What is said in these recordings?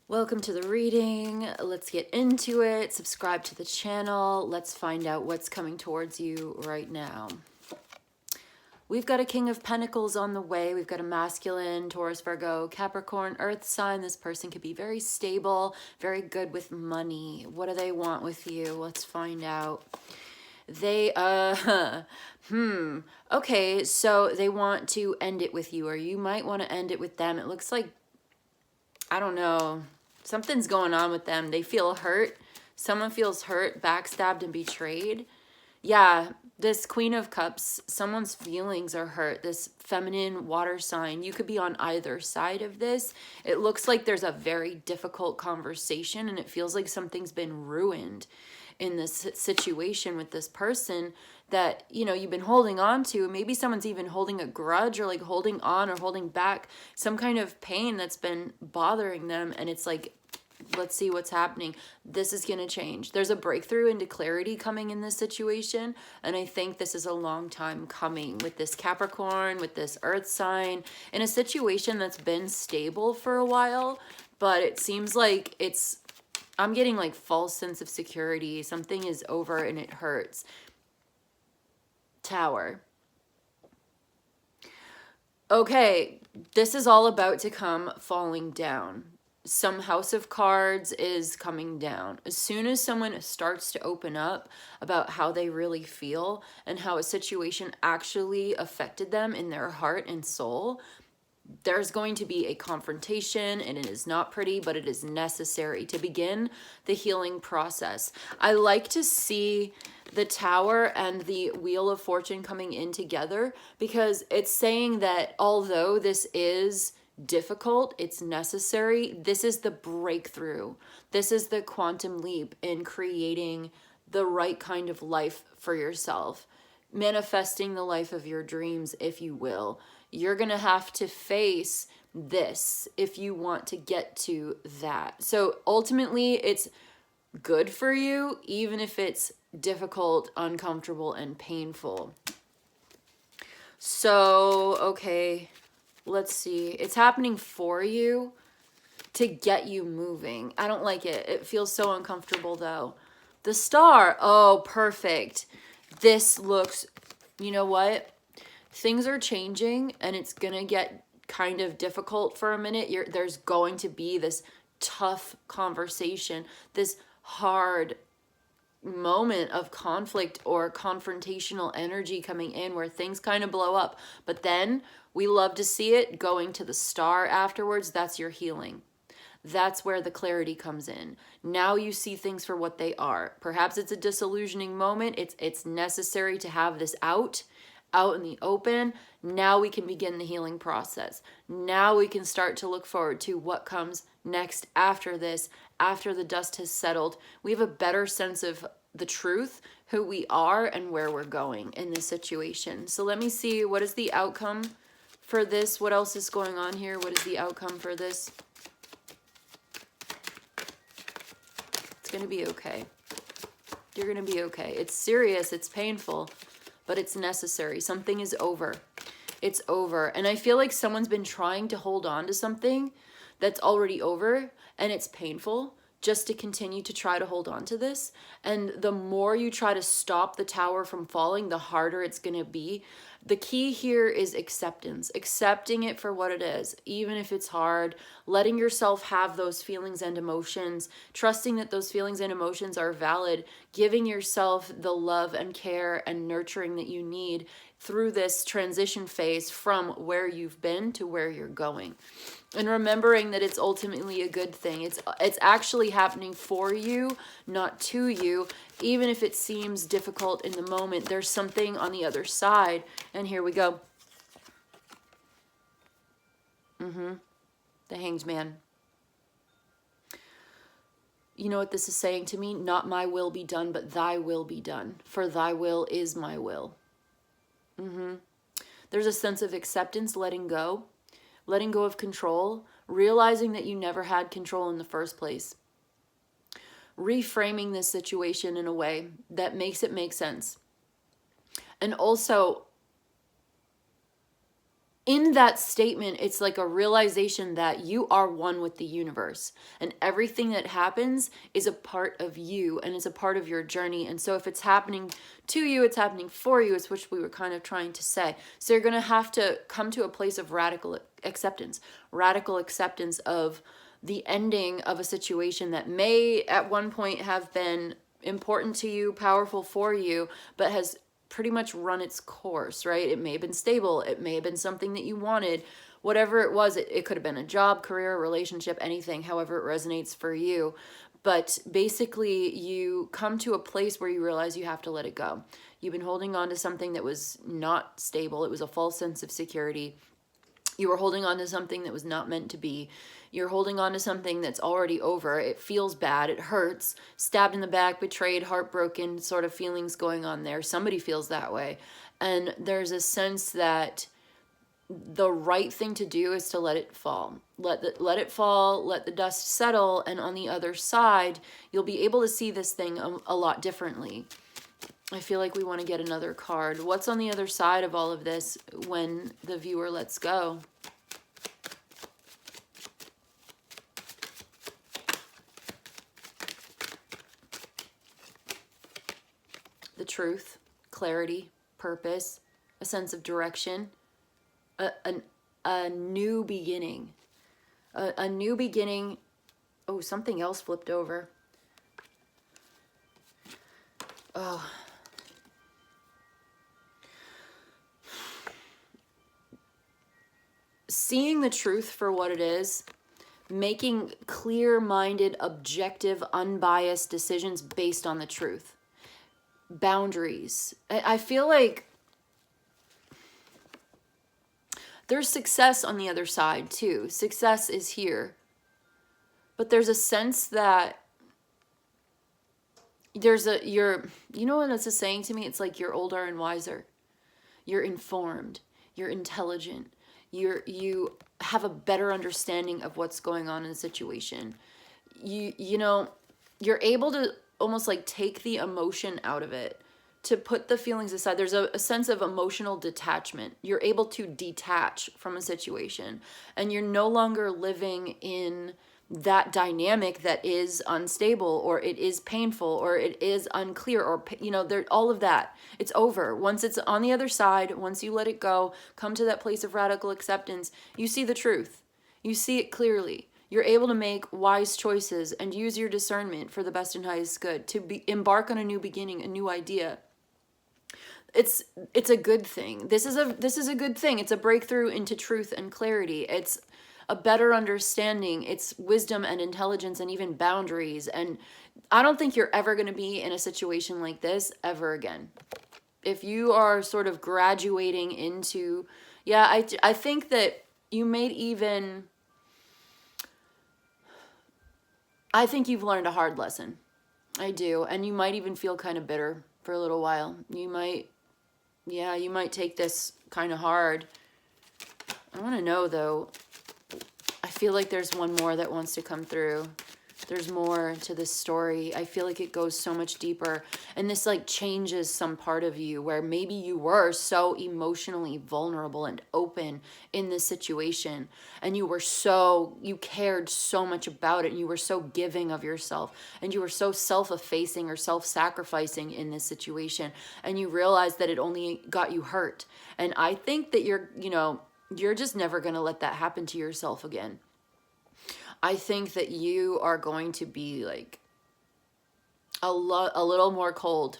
Welcome to the reading. Let's get into it. Subscribe to the channel. Let's find out what's coming towards you right now. We've got a King of Pentacles on the way. We've got a masculine, Taurus, Virgo, Capricorn, Earth sign. This person could be very stable, very good with money. What do they want with you? Let's find out. They, okay, so they want to end it with you, or you might want to end it with them. It looks like, I don't know, something's going on with them. They feel hurt. Someone feels hurt, backstabbed, and betrayed. Yeah, this Queen of Cups, someone's feelings are hurt. This feminine water sign, you could be on either side of this. It looks like there's a very difficult conversation, and it feels like something's been ruined in this situation with this person that, you know, you've been holding on to. Maybe someone's even holding a grudge, or like holding on or holding back some kind of pain that's been bothering them. And it's like, let's see what's happening. This is going to change. There's a breakthrough into clarity coming in this situation. And I think this is a long time coming with this Capricorn, with this Earth sign, in a situation that's been stable for a while. But it seems like I'm getting like false sense of security. Something is over and it hurts. Tower. Okay, this is all about to come falling down. Some house of cards is coming down. As soon as someone starts to open up about how they really feel and how a situation actually affected them in their heart and soul, there's going to be a confrontation, and it is not pretty, but it is necessary to begin the healing process. I like to see the Tower and the Wheel of Fortune coming in together, because it's saying that although this is difficult, it's necessary. This is the breakthrough. This is the quantum leap in creating the right kind of life for yourself, manifesting the life of your dreams, if you will. You're going to have to face this if you want to get to that. So ultimately, it's good for you, even if it's difficult, uncomfortable, and painful. So, okay, let's see. It's happening for you to get you moving. I don't like it. It feels so uncomfortable, though. The Star. Oh, perfect. This looks, you know what? Things are changing, and it's going to get kind of difficult for a minute. There's going to be this tough conversation, this hard moment of conflict or confrontational energy coming in where things kind of blow up. But then we love to see it going to the Star afterwards. That's your healing. That's where the clarity comes in. Now you see things for what they are. Perhaps it's a disillusioning moment. It's necessary to have this out in the open. Now we can begin the healing process. Now we can start to look forward to what comes next after this, after the dust has settled. We have a better sense of the truth, who we are, and where we're going in this situation. So let me see, what is the outcome for this? What else is going on here? What is the outcome for this? It's going to be okay. You're going to be okay. It's serious. It's painful, but it's necessary. Something is over. It's over. And I feel like someone's been trying to hold on to something that's already over, and it's painful just to continue to try to hold on to this. And the more you try to stop the Tower from falling, the harder it's going to be. The key here is acceptance, accepting it for what it is, even if it's hard, letting yourself have those feelings and emotions, trusting that those feelings and emotions are valid, giving yourself the love and care and nurturing that you need through this transition phase from where you've been to where you're going. And remembering that it's ultimately a good thing. It's actually happening for you, not to you. Even if it seems difficult in the moment, there's something on the other side. And here we go. The Hanged Man. You know what this is saying to me? Not my will be done, but thy will be done. For thy will is my will. There's a sense of acceptance, letting go of control, realizing that you never had control in the first place. Reframing this situation in a way that makes it make sense. And also in that statement, it's like a realization that you are one with the universe, and everything that happens is a part of you and is a part of your journey. And so if it's happening to you, it's happening for you, is which we were kind of trying to say. So you're going to have to come to a place of radical acceptance of the ending of a situation that may at one point have been important to you, powerful for you, but has pretty much run its course, right? It may have been stable. It may have been something that you wanted. Whatever it was, it could have been a job, career, relationship, anything, however it resonates for you. But basically, you come to a place where you realize you have to let it go. You've been holding on to something that was not stable. It was a false sense of security. You were holding on to something that was not meant to be. You're holding on to something that's already over. It feels bad. It hurts. Stabbed in the back, betrayed, heartbroken sort of feelings going on there. Somebody feels that way. And there's a sense that the right thing to do is to let it fall. Let it fall, let the dust settle, and on the other side, you'll be able to see this thing a lot differently. I feel like we want to get another card. What's on the other side of all of this when the viewer lets go? The truth, clarity, purpose, a sense of direction, a new beginning. A new beginning. Oh, something else flipped over. Oh. Seeing the truth for what it is, making clear-minded, objective, unbiased decisions based on the truth. Boundaries. I feel like there's success on the other side too. Success is here. But there's a sense that you know what that's saying to me? It's like you're older and wiser. You're informed. You're intelligent. You have a better understanding of what's going on in the situation. You know, you're able to almost like take the emotion out of it, to put the feelings aside. There's a sense of emotional detachment. You're able to detach from a situation, and you're no longer living in that dynamic that is unstable, or it is painful, or it is unclear, or, you know, there, all of that. It's over. Once it's on the other side, once you let it go, come to that place of radical acceptance, you see the truth. You see it clearly. You're able to make wise choices and use your discernment for the best and highest good, to embark on a new beginning, a new idea. It's a good thing. This is a good thing. It's a breakthrough into truth and clarity. It's a better understanding. It's wisdom and intelligence and even boundaries. And I don't think you're ever going to be in a situation like this ever again. If you are sort of graduating into, I think that you may even, I think you've learned a hard lesson. I do. And you might even feel kind of bitter for a little while. You might take this kind of hard. I want to know, though, I feel like there's one more that wants to come through. There's more to this story. I feel like it goes so much deeper. And this like changes some part of you where maybe you were so emotionally vulnerable and open in this situation. And you cared so much about it. And you were so giving of yourself. And you were so self-effacing or self-sacrificing in this situation. And you realized that it only got you hurt. And I think that you're just never going to let that happen to yourself again. I think that you are going to be like a little more cold,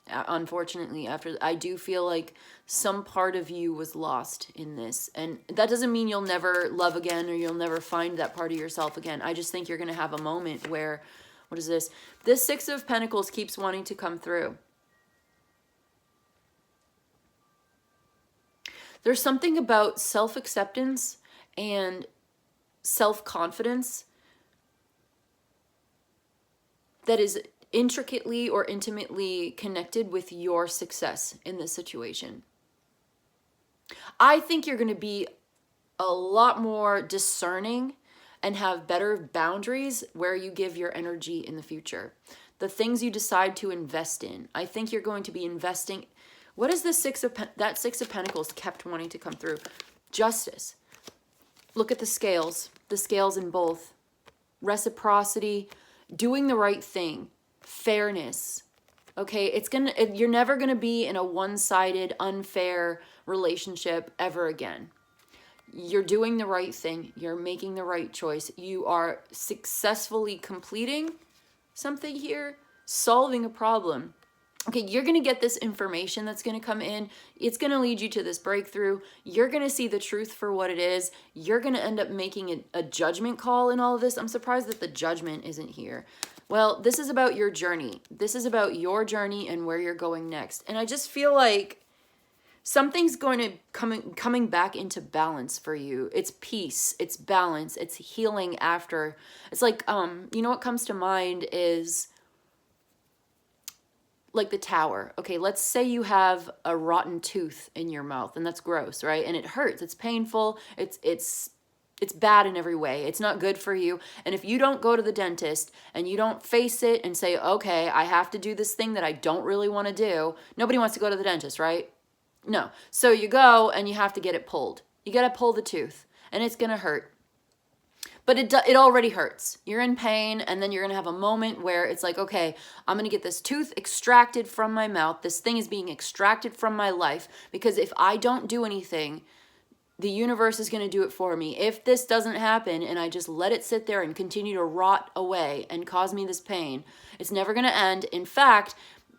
unfortunately. After, I do feel like some part of you was lost in this. And that doesn't mean you'll never love again or you'll never find that part of yourself again. I just think you're going to have a moment where, what is this? This Six of Pentacles keeps wanting to come through. There's something about self-acceptance and self-confidence that is intricately or intimately connected with your success in this situation. I think you're going to be a lot more discerning and have better boundaries where you give your energy in the future. The things you decide to invest in. I think you're going to be investing. What is the Six of Pentacles kept wanting to come through? Justice. Look at the scales in both. Reciprocity, doing the right thing, fairness. Okay, you're never gonna be in a one-sided, unfair relationship ever again. You're doing the right thing. You're making the right choice. You are successfully completing something here, solving a problem. Okay, you're going to get this information that's going to come in. It's going to lead you to this breakthrough. You're going to see the truth for what it is. You're going to end up making a judgment call in all of this. I'm surprised that the judgment isn't here. Well, this is about your journey. This is about your journey and where you're going next. And I just feel like something's going to coming back into balance for you. It's peace, it's balance, it's healing after. It's like, you know what comes to mind is like the tower. Okay, let's say you have a rotten tooth in your mouth, and that's gross, right? And it hurts, it's painful, it's bad in every way. It's not good for you. And if you don't go to the dentist and you don't face it and say, okay, I have to do this thing that I don't really want to do, nobody wants to go to the dentist, right? No. So you go and you have to get it pulled. You got to pull the tooth, and it's going to hurt. But it already hurts. You're in pain, and then you're going to have a moment where it's like, okay, I'm going to get this tooth extracted from my mouth. This thing is being extracted from my life, because if I don't do anything, the universe is going to do it for me. If this doesn't happen and I just let it sit there and continue to rot away and cause me this pain, it's never going to end. In fact,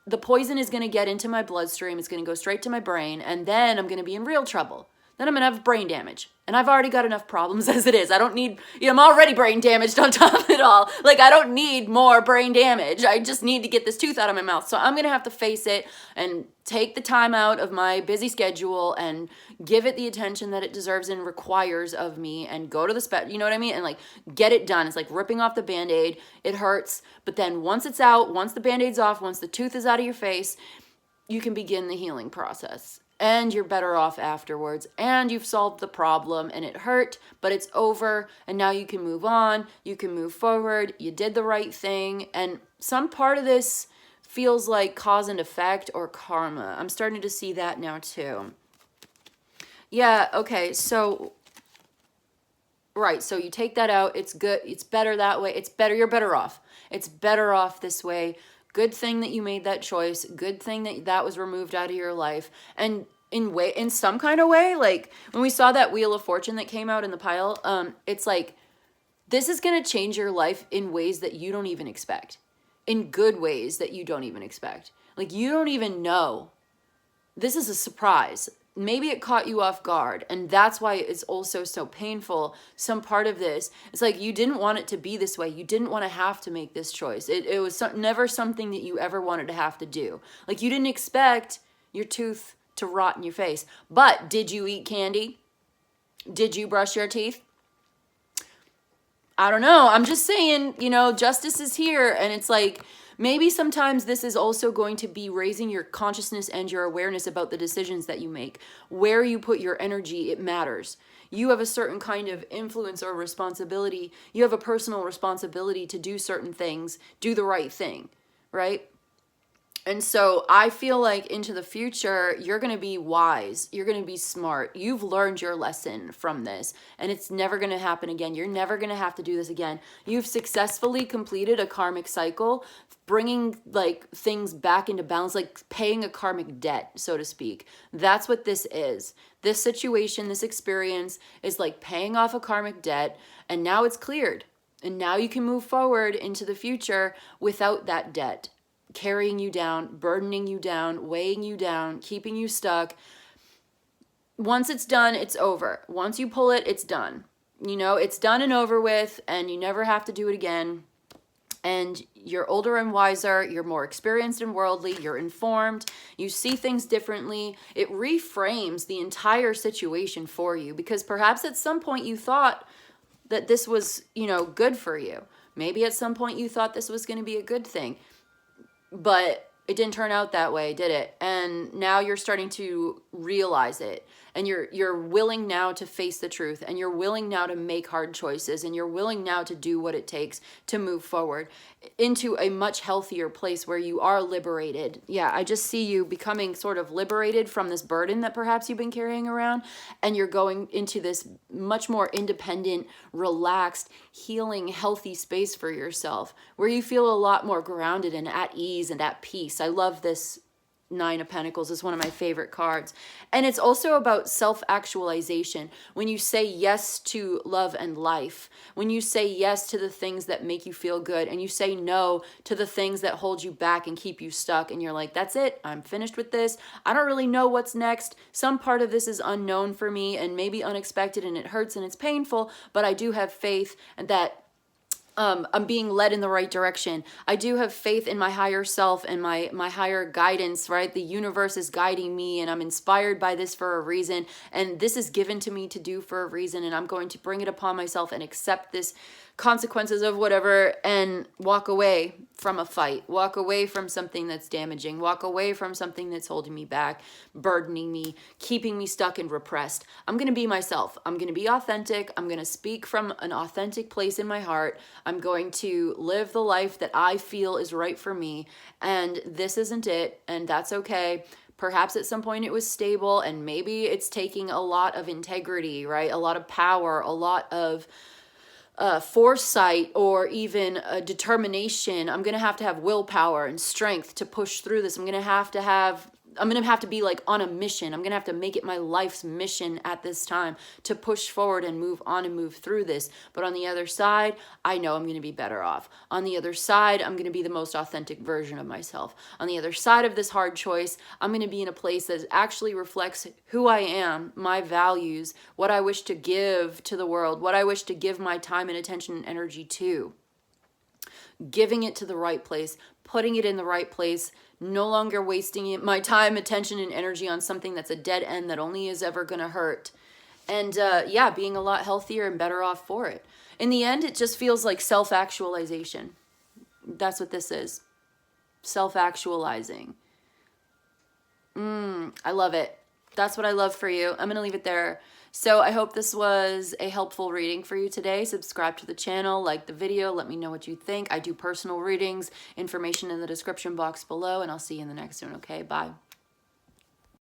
the poison is going to get into my bloodstream. It's going to go straight to my brain, and then I'm going to be in real trouble. Then I'm going to have brain damage. And I've already got enough problems as it is. I don't need, I'm already brain damaged on top of it all. Like, I don't need more brain damage. I just need to get this tooth out of my mouth. So I'm going to have to face it and take the time out of my busy schedule and give it the attention that it deserves and requires of me, and go to the you know what I mean? And like, get it done. It's like ripping off the Band-Aid. It hurts. But then once it's out, once the Band-Aid's off, once the tooth is out of your face, you can begin the healing process. And you're better off afterwards, and you've solved the problem, and it hurt, but it's over, and now you can move on, you can move forward, you did the right thing. And some part of this feels like cause and effect or karma. I'm starting to see that now too. Yeah, okay, so, right, so you take that out, it's good, it's better that way, it's better, you're better off. It's better off this way. Good thing that you made that choice. Good thing that that was removed out of your life. And in some kind of way, like when we saw that Wheel of Fortune that came out in the pile, it's like, this is going to change your life in ways that you don't even expect. In good ways that you don't even expect. Like, you don't even know. This is a surprise. Maybe it caught you off guard, and that's why it's also so painful. Some part of this, it's like you didn't want it to be this way. You didn't want to have to make this choice. It was never something that you ever wanted to have to do. Like, you didn't expect your tooth to rot in your face. But did you eat candy? Did you brush your teeth? I don't know. I'm just saying, justice is here, and it's like, maybe sometimes this is also going to be raising your consciousness and your awareness about the decisions that you make. Where you put your energy, it matters. You have a certain kind of influence or responsibility. You have a personal responsibility to do certain things, do the right thing, right? And so I feel like into the future, you're going to be wise. You're going to be smart. You've learned your lesson from this, and it's never going to happen again. You're never going to have to do this again. You've successfully completed a karmic cycle, bringing like things back into balance, like paying a karmic debt, so to speak. That's what this is. This situation, this experience is like paying off a karmic debt, and now it's cleared. And now you can move forward into the future without that debt carrying you down, burdening you down, weighing you down, keeping you stuck. Once it's done, it's over. Once you pull it, it's done. It's done and over with, and you never have to do it again. And you're older and wiser, you're more experienced and worldly, you're informed, you see things differently. It reframes the entire situation for you, because perhaps at some point you thought that this was, good for you. Maybe at some point you thought this was going to be a good thing. But it didn't turn out that way, did it? And now you're starting to realize it. and you're willing now to face the truth, and you're willing now to make hard choices, and you're willing now to do what it takes to move forward into a much healthier place where you are liberated. Yeah, I just see you becoming sort of liberated from this burden that perhaps you've been carrying around, and you're going into this much more independent, relaxed, healing, healthy space for yourself where you feel a lot more grounded and at ease and at peace. I love this Nine of Pentacles. Is one of my favorite cards. And it's also about self-actualization. When you say yes to love and life, when you say yes to the things that make you feel good, and you say no to the things that hold you back and keep you stuck, and you're like, that's it, I'm finished with this. I don't really know what's next. Some part of this is unknown for me and maybe unexpected, and it hurts and it's painful, but I do have faith that I'm being led in the right direction. I do have faith in my higher self and my higher guidance, right? The universe is guiding me, and I'm inspired by this for a reason. And this is given to me to do for a reason. And I'm going to bring it upon myself and accept this consequences of whatever, and walk away from a fight, walk away from something that's damaging, walk away from something that's holding me back, burdening me, keeping me stuck and repressed. I'm going to be myself. I'm going to be authentic. I'm going to speak from an authentic place in my heart. I'm going to live the life that I feel is right for me. And this isn't it. And that's okay. Perhaps at some point it was stable, and maybe it's taking a lot of integrity, right? A lot of power, a lot of foresight, or even a determination. I'm going to have willpower and strength to push through this. I'm going to have to be like on a mission. I'm going to have to make it my life's mission at this time to push forward and move on and move through this. But on the other side, I know I'm going to be better off. On the other side, I'm going to be the most authentic version of myself. On the other side of this hard choice, I'm going to be in a place that actually reflects who I am, my values, what I wish to give to the world, what I wish to give my time and attention and energy to. Giving it to the right place, putting it in the right place, no longer wasting my time, attention, and energy on something that's a dead end that only is ever going to hurt. And yeah, being a lot healthier and better off for it. In the end, it just feels like self-actualization. That's what this is. Self-actualizing. I love it. That's what I love for you. I'm going to leave it there. So I hope this was a helpful reading for you today. Subscribe to the channel, like the video, let me know what you think. I do personal readings, information in the description box below, and I'll see you in the next one, okay? Bye.